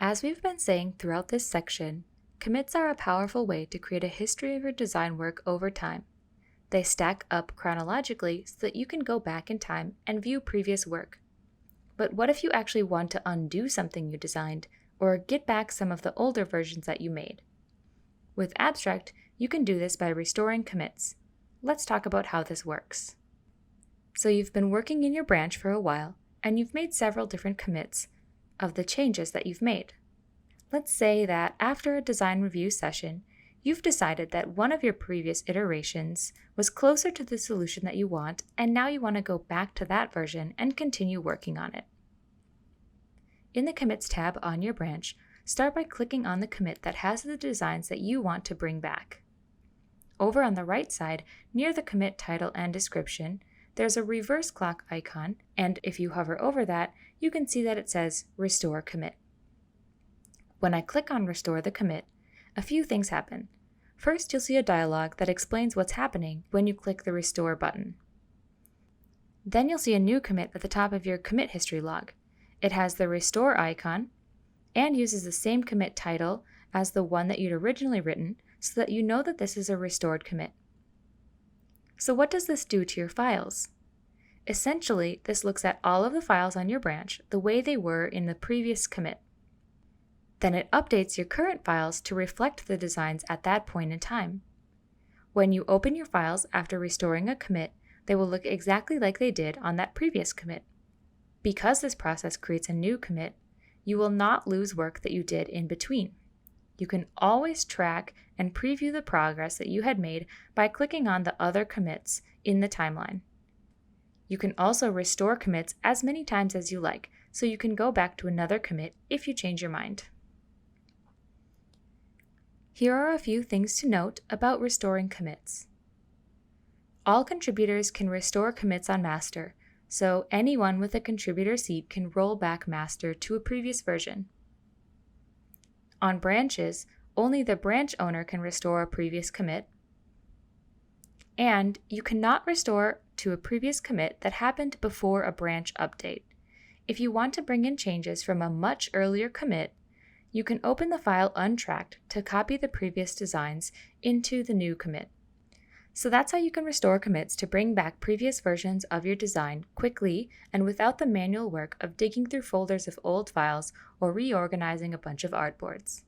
As we've been saying throughout this section, commits are a powerful way to create a history of your design work over time. They stack up chronologically so that you can go back in time and view previous work. But what if you actually want to undo something you designed, or get back some of the older versions that you made? With Abstract, you can do this by restoring commits. Let's talk about how this works. So you've been working in your branch for a while, and you've made several different commits of the changes that you've made. Let's say that after a design review session, you've decided that one of your previous iterations was closer to the solution that you want, and now you want to go back to that version and continue working on it. In the Commits tab on your branch, start by clicking on the commit that has the designs that you want to bring back. Over on the right side, near the commit title and description, there's a reverse clock icon, and if you hover over that, you can see that it says Restore Commit. When I click on Restore the Commit, a few things happen. First, you'll see a dialog that explains what's happening when you click the Restore button. Then you'll see a new commit at the top of your commit history log. It has the Restore icon and uses the same commit title as the one that you'd originally written so that you know that this is a restored commit. So what does this do to your files? Essentially, this looks at all of the files on your branch the way they were in the previous commit. Then it updates your current files to reflect the designs at that point in time. When you open your files after restoring a commit, they will look exactly like they did on that previous commit. Because this process creates a new commit, you will not lose work that you did in between. You can always track and preview the progress that you had made by clicking on the other commits in the timeline. You can also restore commits as many times as you like, so you can go back to another commit if you change your mind. Here are a few things to note about restoring commits. All contributors can restore commits on master, so anyone with a contributor seat can roll back master to a previous version. On branches, only the branch owner can restore a previous commit, and you cannot restore to a previous commit that happened before a branch update. If you want to bring in changes from a much earlier commit, you can open the file untracked to copy the previous designs into the new commit. So that's how you can restore commits to bring back previous versions of your design quickly and without the manual work of digging through folders of old files or reorganizing a bunch of artboards.